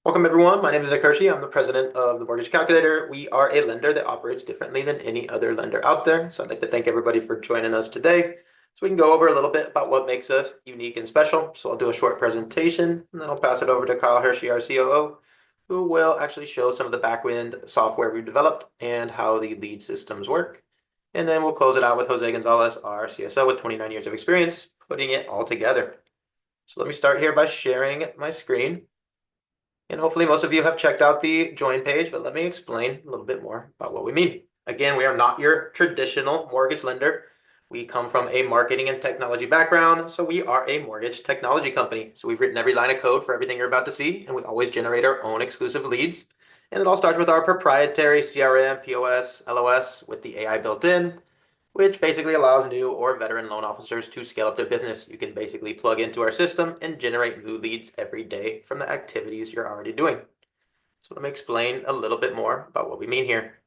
Welcome everyone. My name is Nick Hershey. I'm the president of the Mortgage Calculator. We are a lender that operates differently than any other lender out there. So I'd like to thank everybody for joining us today. So we can go over a little bit about what makes us unique and special. So I'll do a short presentation and then I'll pass it over to Kyle Hershey, our COO, who will actually show some of the backend software we've developed and how the lead systems work. And then we'll close it out with Jose Gonzalez, our CSO with 29 years of experience, putting it all together. So let me start here by sharing my screen. And hopefully most of you have checked out the join page, but let me explain a little bit more about what we mean. Again, we are not your traditional mortgage lender. We come from a marketing and technology background, so we are a mortgage technology company. So we've written every line of code for everything you're about to see, and we always generate our own exclusive leads. And it all starts with our proprietary CRM, POS, LOS with the AI built in, which basically allows new or veteran loan officers to scale up their business. You can basically plug into our system and generate new leads every day from the activities you're already doing. So let me explain a little bit more about what we mean here.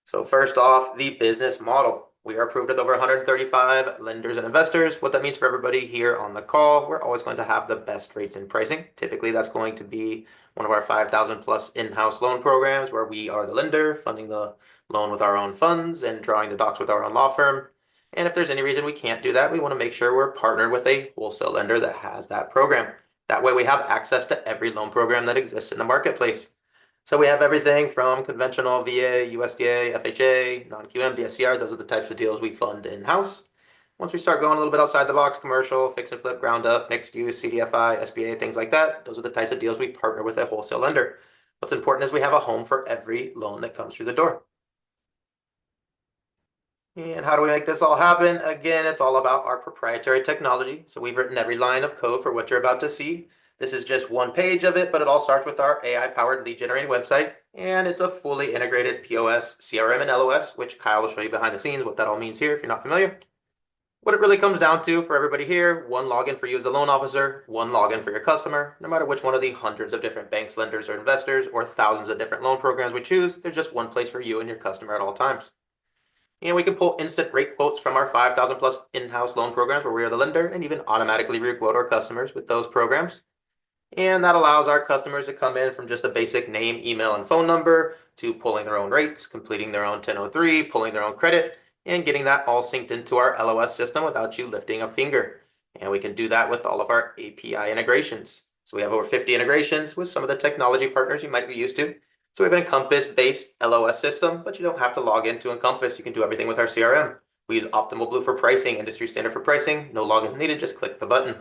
So first off, the business model. We are approved with over 135 lenders and investors. What that means for everybody here on the call, we're always going to have the best rates in pricing. Typically, that's going to be one of our 5,000 plus in-house loan programs where we are the lender, funding the loan with our own funds and drawing the docs with our own law firm. And if there's any reason we can't do that, we want to make sure we're partnered with a wholesale lender that has that program. That way we have access to every loan program that exists in the marketplace. So we have everything from conventional VA, USDA, FHA, non-QM, DSCR. Those are the types of deals we fund in-house. Once we start going a little bit outside the box, commercial, fix and flip, ground up, mixed use, CDFI, SBA, things like that, those are the types of deals we partner with a wholesale lender. What's important is we have a home for every loan that comes through the door. And how do we make this all happen? Again, it's all about our proprietary technology. So we've written every line of code for what you're about to see. This is just one page of it, but it all starts with our AI-powered lead generating website. And it's a fully integrated POS, CRM, and LOS, which Kyle will show you behind the scenes what that all means here if you're not familiar. What it really comes down to for everybody here, one login for you as a loan officer, one login for your customer. No matter which one of the hundreds of different banks, lenders, or investors, or thousands of different loan programs we choose, there's just one place for you and your customer at all times. And we can pull instant rate quotes from our 5,000 plus in-house loan programs where we are the lender and even automatically re-quote our customers with those programs. And that allows our customers to come in from just a basic name, email, and phone number to pulling their own rates, completing their own 1003, pulling their own credit, and getting that all synced into our LOS system without you lifting a finger. And we can do that with all of our API integrations. So we have over 50 integrations with some of the technology partners you might be used to. So we have an Encompass-based LOS system, but you don't have to log into Encompass. You can do everything with our CRM. We use Optimal Blue for pricing, industry standard for pricing. No logins needed, just click the button.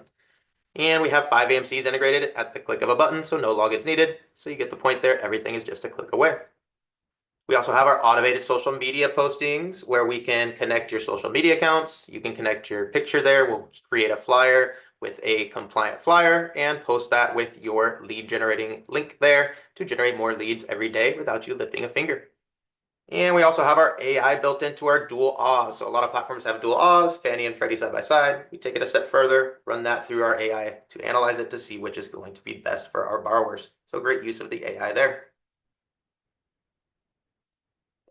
And we have 5 AMCs integrated at the click of a button, so no logins needed. So you get the point there. Everything is just a click away. We also have our automated social media postings where we can connect your social media accounts. You can connect your picture there. We'll create a flyer with a compliant flyer and post that with your lead generating link there to generate more leads every day without you lifting a finger. And we also have our AI built into our dual AWS. So a lot of platforms have dual AWS, Fannie and Freddie side by side. We take it a step further, run that through our AI to analyze it to see which is going to be best for our borrowers. So great use of the AI there.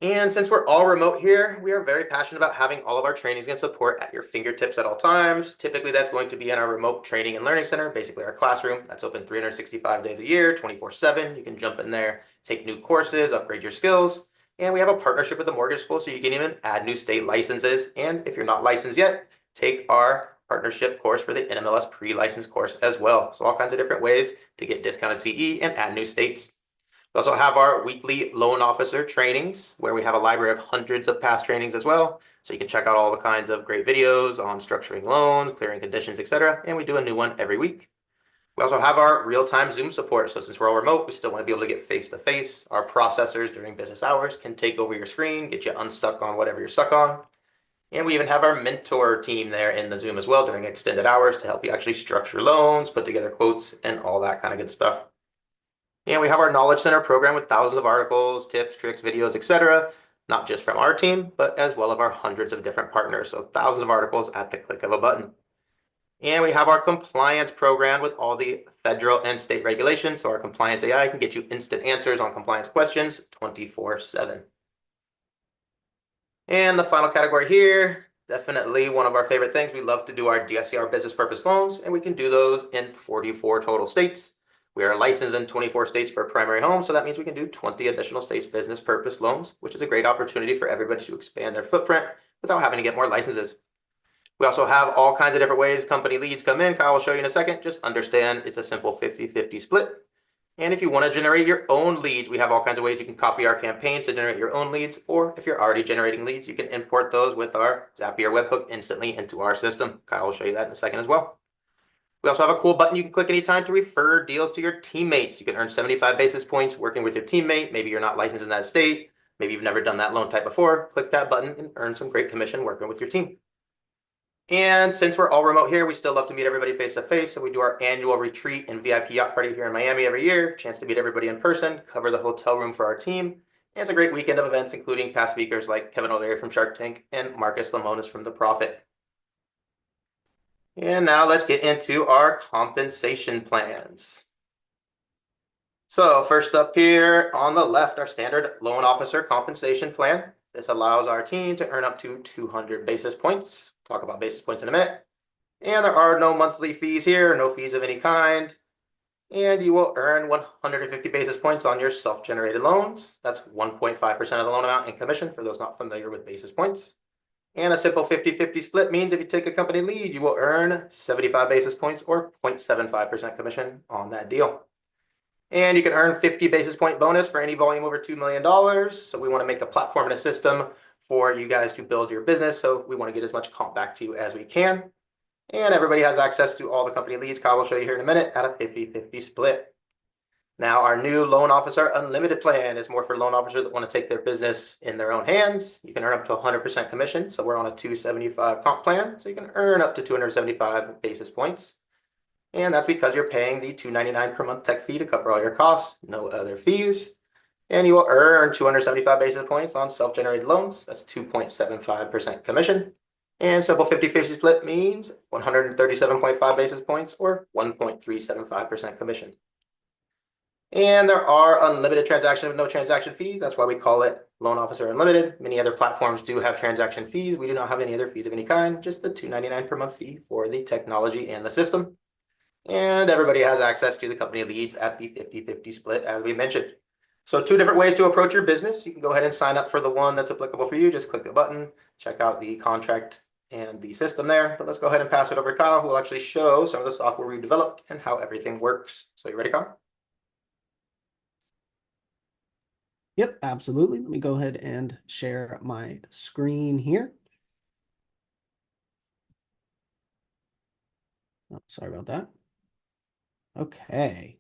And since we're all remote here, we are very passionate about having all of our trainings and support at your fingertips at all times. Typically, that's going to be in our remote training and learning center, basically our classroom. That's open 365 days a year, 24/7. You can jump in there, take new courses, upgrade your skills. And we have a partnership with the mortgage school, so you can even add new state licenses. And if you're not licensed yet, take our partnership course for the NMLS pre-license course as well. So all kinds of different ways to get discounted CE and add new states. We also have our weekly loan officer trainings where we have a library of hundreds of past trainings as well. So you can check out all the kinds of great videos on structuring loans, clearing conditions, etc. And we do a new one every week. We also have our real-time Zoom support. So since we're all remote, we still want to be able to get face-to-face. Our processors during business hours can take over your screen, get you unstuck on whatever you're stuck on. And we even have our mentor team there in the Zoom as well during extended hours to help you actually structure loans, put together quotes, and all that kind of good stuff. And we have our Knowledge Center program with thousands of articles, tips, tricks, videos, etc. Not just from our team, but as well of our hundreds of different partners. So thousands of articles at the click of a button. And we have our compliance program with all the federal and state regulations. So our compliance AI can get you instant answers on compliance questions 24/7. And the final category here, definitely one of our favorite things. We love to do our DSCR business purpose loans, and we can do those in 44 total states. We are licensed in 24 states for primary home, so that means we can do 20 additional states business purpose loans, which is a great opportunity for everybody to expand their footprint without having to get more licenses. We also have all kinds of different ways company leads come in. Kyle will show you in a second. Just understand it's a simple 50-50 split. And if you want to generate your own leads, we have all kinds of ways you can copy our campaigns to generate your own leads. Or if you're already generating leads, you can import those with our Zapier webhook instantly into our system. Kyle will show you that in a second as well. We also have a cool button you can click anytime to refer deals to your teammates. You can earn 75 basis points working with your teammate. Maybe you're not licensed in that state. Maybe you've never done that loan type before. Click that button and earn some great commission working with your team. And since we're all remote here, we still love to meet everybody face to face. So we do our annual retreat and VIP yacht party here in Miami every year. Chance to meet everybody in person, cover the hotel room for our team. And it's a great weekend of events, including past speakers like Kevin O'Leary from Shark Tank and Marcus Lemonis from The Profit. And now let's get into our compensation plans. So first up here on the left, our standard loan officer compensation plan. This allows our team to earn up to 200 basis points. Talk about basis points in a minute. And there are no monthly fees here, no fees of any kind. And you will earn 150 basis points on your self-generated loans. That's 1.5% of the loan amount in commission for those not familiar with basis points. And a simple 50-50 split means if you take a company lead, you will earn 75 basis points or 0.75% commission on that deal. And you can earn 50 basis point bonus for any volume over $2 million. So we want to make a platform and a system for you guys to build your business. So we want to get as much comp back to you as we can. And everybody has access to all the company leads. Kyle will show you here in a minute at a 50-50 split. Now, our new Loan Officer Unlimited plan is more for loan officers that want to take their business in their own hands. You can earn up to 100% commission. So we're on a 275 comp plan. So you can earn up to 275 basis points. And that's because you're paying the $299 per month tech fee to cover all your costs, no other fees. And you will earn 275 basis points on self-generated loans. That's 2.75% commission. And simple 50-50 split means 137.5 basis points or 1.375% commission. And there are unlimited transactions with no transaction fees. That's why we call it Loan Officer Unlimited. Many other platforms do have transaction fees. We do not have any other fees of any kind, just the $299 per month fee for the technology and the system. And everybody has access to the company leads at the 50-50 split, as we mentioned. So 2 different ways to approach your business. You can go ahead and sign up for the one that's applicable for you. Just click the button, check out the contract and the system there. But let's go ahead and pass it over to Kyle, who will actually show some of the software we developed and how everything works. So you ready, Kyle? Yep, absolutely. Let me go ahead and share my screen here. Oh, sorry about that. Okay.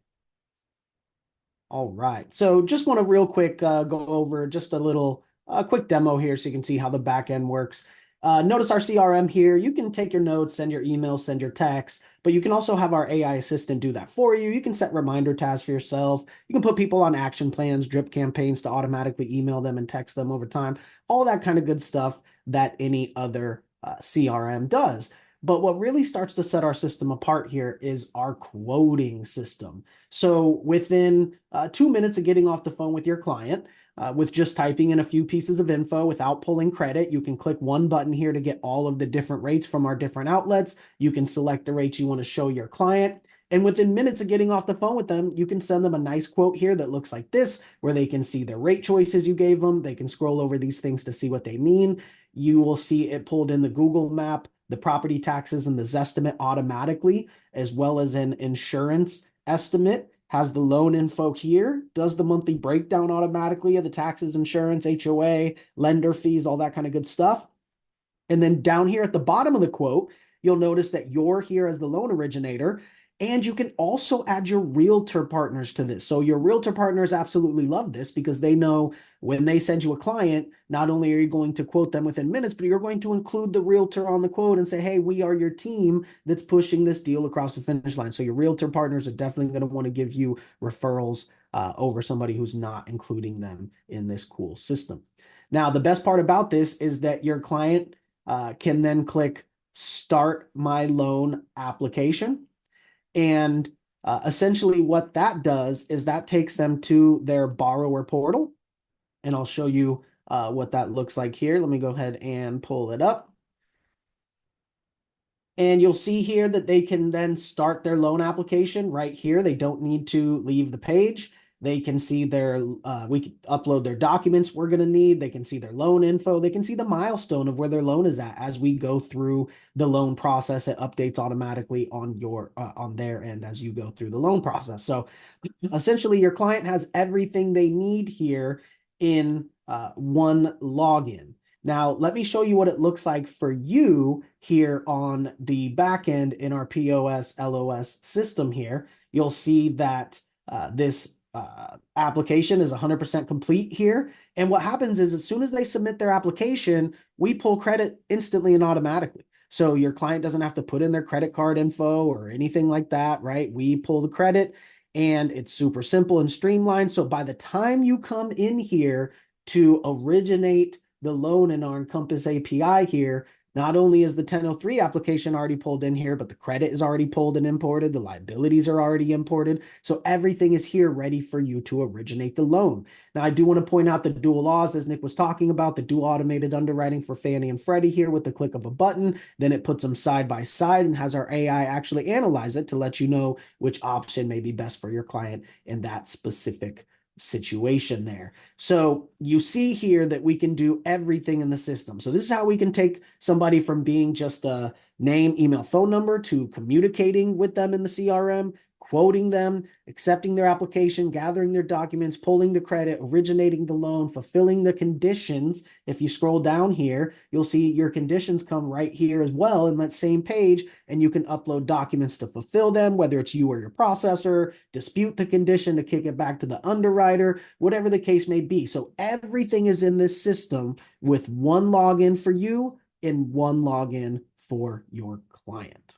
All right. So just want to real quick go over just a little quick demo here so you can see how the back end works. Notice our CRM here. You can take your notes, send your emails, send your texts, but you can also have our AI assistant do that for you. You can set reminder tasks for yourself. You can put people on action plans, drip campaigns to automatically email them and text them over time. All that kind of good stuff that any other CRM does. But what really starts to set our system apart here is our quoting system. So within 2 minutes of getting off the phone with your client, with just typing in a few pieces of info without pulling credit, you can click one button here to get all of the different rates from our different outlets. You can select the rates you want to show your client. And within minutes of getting off the phone with them, you can send them a nice quote here that looks like this, where they can see the rate choices you gave them. They can scroll over these things to see what they mean. You will see it pulled in the Google map, the property taxes and the Zestimate automatically, as well as an insurance estimate. Has the loan info here, does the monthly breakdown automatically of the taxes, insurance, HOA, lender fees, all that kind of good stuff. And then down here at the bottom of the quote, you'll notice that you're here as the loan originator, and you can also add your realtor partners to this. So your realtor partners absolutely love this because they know when they send you a client, not only are you going to quote them within minutes, but you're going to include the realtor on the quote and say, hey, we are your team that's pushing this deal across the finish line. So your realtor partners are definitely going to want to give you referrals over somebody who's not including them in this cool system. Now, the best part about this is that your client can then click Start My Loan Application. And essentially what that does is that takes them to their borrower portal. And I'll show you what that looks like here. Let me go ahead and pull it up. And you'll see here that they can then start their loan application right here. They don't need to leave the page. They can see we can upload their documents we're going to need. They can see their loan info. They can see the milestone of where their loan is at as we go through the loan process. It updates automatically on their end as you go through the loan process. So essentially, your client has everything they need here in one login. Now, let me show you what it looks like for you here on the back end in our POS LOS system here. You'll see that this application is 100% complete here. And what happens is as soon as they submit their application, we pull credit instantly and automatically. So your client doesn't have to put in their credit card info or anything like that, right? We pull the credit and it's super simple and streamlined. So by the time you come in here to originate the loan in our Encompass API here, not only is the 1003 application already pulled in here, but the credit is already pulled and imported. The liabilities are already imported. So everything is here ready for you to originate the loan. Now, I do want to point out the dual laws, as Nick was talking about, the dual automated underwriting for Fannie and Freddie here with the click of a button. Then it puts them side by side and has our AI actually analyze it to let you know which option may be best for your client in that specific situation there. So you see here that we can do everything in the system. So this is how we can take somebody from being just a name, email, phone number to communicating with them in the CRM, quoting them, accepting their application, gathering their documents, pulling the credit, originating the loan, fulfilling the conditions. If you scroll down here, you'll see your conditions come right here as well in that same page, and you can upload documents to fulfill them, whether it's you or your processor, dispute the condition to kick it back to the underwriter, whatever the case may be. So everything is in this system with one login for you and one login for your client.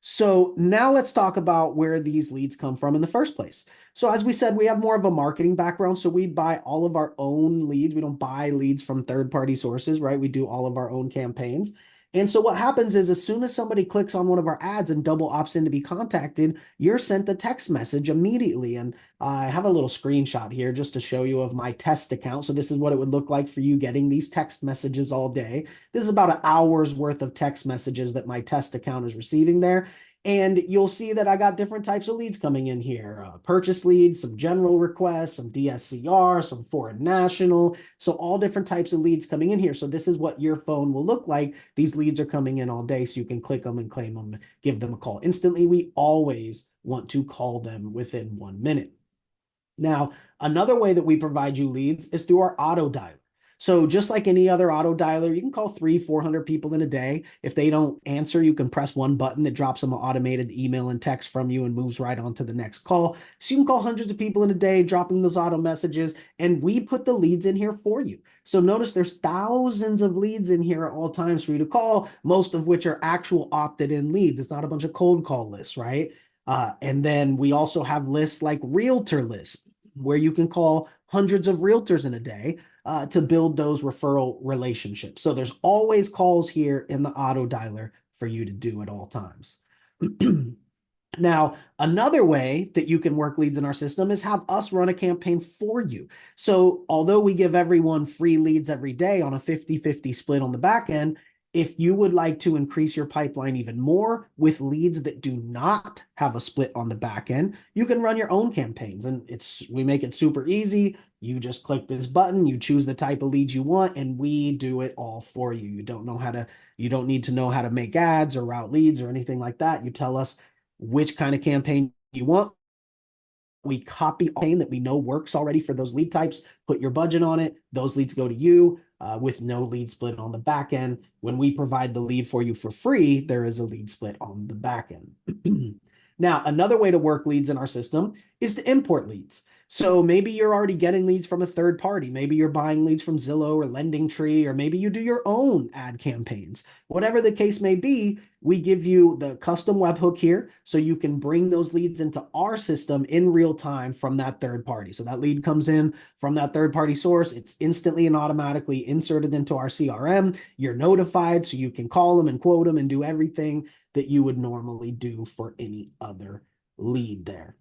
So now let's talk about where these leads come from in the first place. So as we said, we have more of a marketing background. So we buy all of our own leads. We don't buy leads from third-party sources, right? We do all of our own campaigns. And so what happens is as soon as somebody clicks on one of our ads and double opts in to be contacted, you're sent a text message immediately. And I have a little screenshot here just to show you of my test account. So this is what it would look like for you getting these text messages all day. This is about an hour's worth of text messages that my test account is receiving there. And you'll see that I got different types of leads coming in here. Purchase leads, some general requests, some DSCR, some foreign national. So all different types of leads coming in here. So this is what your phone will look like. These leads are coming in all day, so you can click them and claim them, give them a call instantly. We always want to call them within 1 minute. Now, another way that we provide you leads is through our auto dialer. So just like any other auto dialer, you can call 300-400 people in a day. If they don't answer, you can press one button that drops them an automated email and text from you and moves right on to the next call. So you can call hundreds of people in a day, dropping those auto messages, and we put the leads in here for you. So notice there's thousands of leads in here at all times for you to call, most of which are actual opted in leads. It's not a bunch of cold call lists, right? And then we also have lists like realtor lists, where you can call hundreds of realtors in a day to build those referral relationships. So there's always calls here in the auto dialer for you to do at all times. Now, another way that you can work leads in our system is have us run a campaign for you. So although we give everyone free leads every day on a 50-50 split on the back end, if you would like to increase your pipeline even more with leads that do not have a split on the back end, you can run your own campaigns. And we make it super easy. You just click this button, you choose the type of leads you want, and we do it all for you. You don't need to know how to make ads or route leads or anything like that. You tell us which kind of campaign you want. We copy a campaign that we know works already for those lead types, put your budget on it. Those leads go to you with no lead split on the back end. When we provide the lead for you for free, there is a lead split on the back end. Now, another way to work leads in our system is to import leads. So maybe you're already getting leads from a third party. Maybe you're buying leads from Zillow or LendingTree, or maybe you do your own ad campaigns. Whatever the case may be, we give you the custom webhook here so you can bring those leads into our system in real time from that third party. So that lead comes in from that third party source. It's instantly and automatically inserted into our CRM. You're notified so you can call them and quote them and do everything that you would normally do for any other lead there.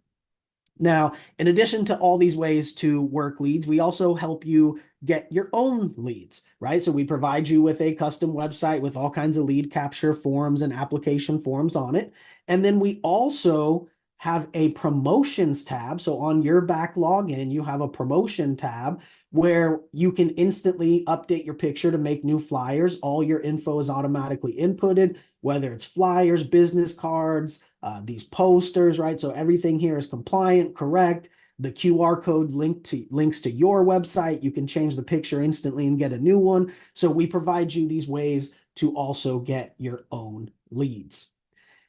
Now, in addition to all these ways to work leads, we also help you get your own leads, right? So we provide you with a custom website with all kinds of lead capture forms and application forms on it. And then we also have a promotions tab. So on your back login, you have a promotion tab where you can instantly update your picture to make new flyers. All your info is automatically inputted, whether it's flyers, business cards, these posters, right? So everything here is compliant, correct. The QR code links to your website. You can change the picture instantly and get a new one. So we provide you these ways to also get your own leads.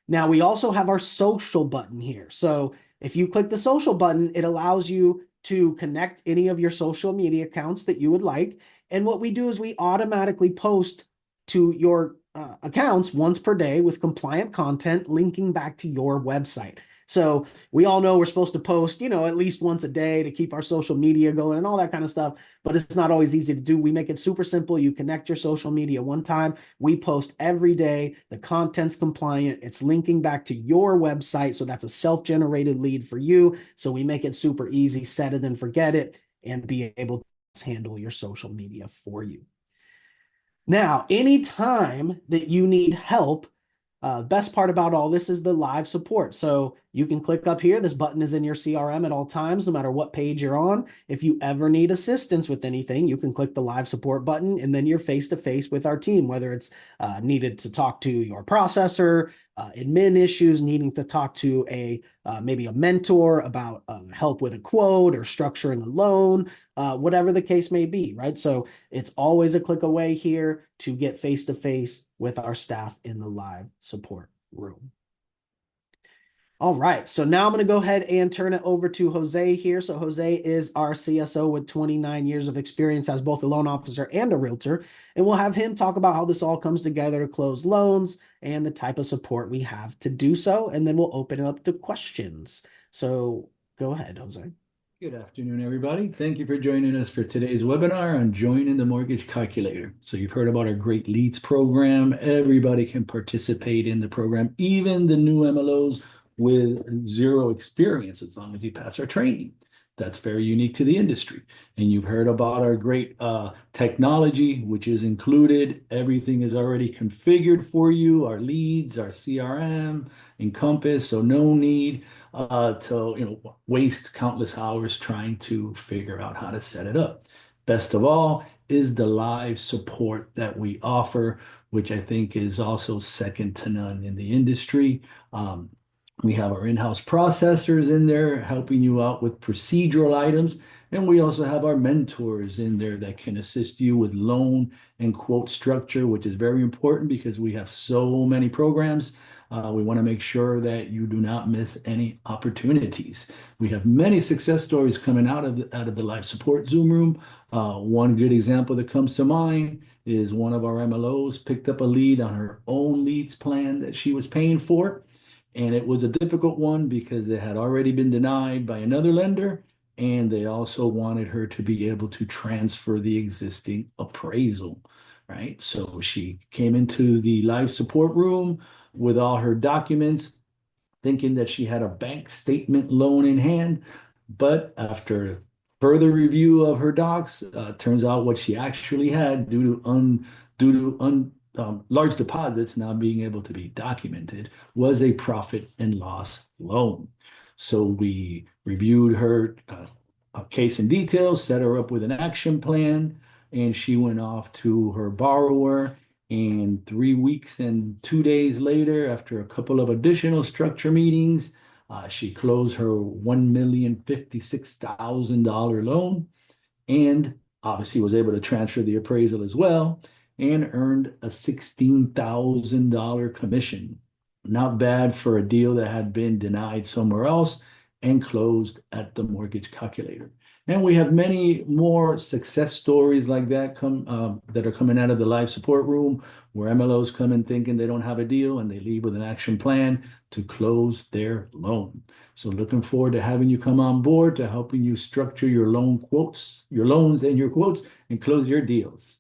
Now we also have our social button here. So if you click the social button, it allows you to connect any of your social media accounts that you would like. And what we do is we automatically post to your accounts once per day with compliant content linking back to your website. So we all know we're supposed to post, at least once a day to keep our social media going and all that kind of stuff, but it's not always easy to do. We make it super simple. You connect your social media one time. We post every day. The content's compliant. It's linking back to your website. So that's a self-generated lead for you. So we make it super easy, set it and forget it, and be able to handle your social media for you. Now, anytime that you need help, best part about all this is the live support. So you can click up here. This button is in your CRM at all times, no matter what page you're on. If you ever need assistance with anything, you can click the live support button, and then you're face to face with our team, whether it's needed to talk to your processor, admin issues, needing to talk to maybe a mentor about help with a quote or structuring a loan, whatever the case may be, right? So it's always a click away here to get face to face with our staff in the live support room. All right, so now I'm going to go ahead and turn it over to Jose here. So Jose is our CSO with 29 years of experience as both a loan officer and a realtor. And we'll have him talk about how this all comes together to close loans and the type of support we have to do so. And then we'll open it up to questions. So go ahead, Jose. Good afternoon, everybody. Thank you for joining us for today's webinar on joining the mortgage calculator. So you've heard about our great leads program. Everybody can participate in the program, even the new MLOs with zero experience, as long as you pass our training. That's very unique to the industry. And you've heard about our great technology, which is included. Everything is already configured for you, our leads, our CRM, Encompass, so no need to waste countless hours trying to figure out how to set it up. Best of all is the live support that we offer, which I think is also second to none in the industry. We have our in-house processors in there helping you out with procedural items. And we also have our mentors in there that can assist you with loan and quote structure, which is very important because we have so many programs. We want to make sure that you do not miss any opportunities. We have many success stories coming out of the live support Zoom room. One good example that comes to mind is one of our MLOs picked up a lead on her own leads plan that she was paying for. And it was a difficult one because they had already been denied by another lender, and they also wanted her to be able to transfer the existing appraisal, right? So she came into the live support room with all her documents, thinking that she had a bank statement loan in hand. But after further review of her docs, turns out what she actually had due to large deposits not being able to be documented was a profit and loss loan. So we reviewed her case in detail, set her up with an action plan, and she went off to her borrower. And 3 weeks and 2 days later, after a couple of additional structure meetings, she closed her $1,056,000 loan, and obviously was able to transfer the appraisal as well, and earned a $16,000 commission. Not bad for a deal that had been denied somewhere else and closed at the mortgage calculator. And we have many more success stories like that that are coming out of the live support room, where MLOs come in thinking they don't have a deal and they leave with an action plan to close their loan. So looking forward to having you come on board to helping you structure your loans and your quotes and close your deals.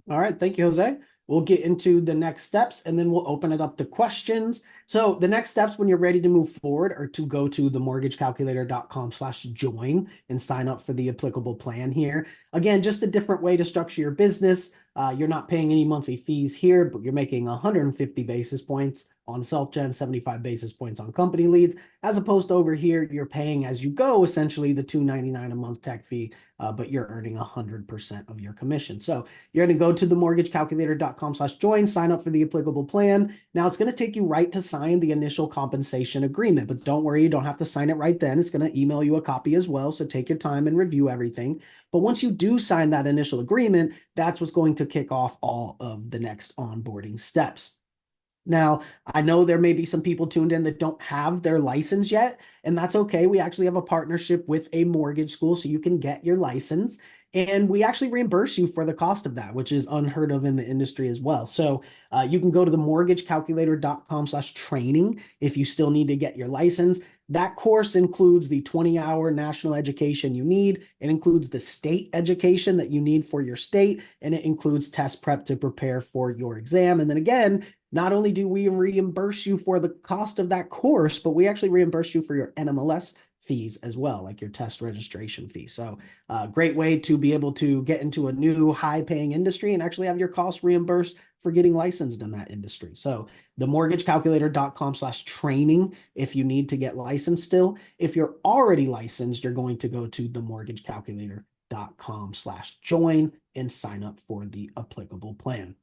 All right, thank you, Jose. We'll get into the next steps and then we'll open it up to questions. So the next steps when you're ready to move forward are to go to themortgagecalculator.com/join and sign up for the applicable plan here. Again, just a different way to structure your business. You're not paying any monthly fees here, but you're making 150 basis points on self-gen, 75 basis points on company leads, as opposed to over here, you're paying as you go, essentially the $2.99 a month tech fee, but you're earning 100% of your commission. So you're going to go to themortgagecalculator.com/join, sign up for the applicable plan. Now it's going to take you right to sign the initial compensation agreement, but don't worry, you don't have to sign it right then. It's going to email you a copy as well. So take your time and review everything. But once you do sign that initial agreement, that's what's going to kick off all of the next onboarding steps. Now, I know there may be some people tuned in that don't have their license yet, and that's okay. We actually have a partnership with a mortgage school so you can get your license, and we actually reimburse you for the cost of that, which is unheard of in the industry as well. So you can go to the mortgagecalculator.com/training if you still need to get your license. That course includes the 20-hour national education you need. It includes the state education that you need for your state, and it includes test prep to prepare for your exam. And then again, not only do we reimburse you for the cost of that course, but we actually reimburse you for your NMLS fees as well, like your test registration fee. So great way to be able to get into a new high-paying industry and actually have your costs reimbursed for getting licensed in that industry. So the mortgagecalculator.com/training if you need to get licensed still. If you're already licensed, you're going to go to themortgagecalculator.com/join and sign up for the applicable plan.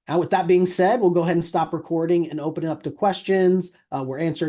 Now, with that being said, we'll go ahead and stop recording and open it up to questions. We're answering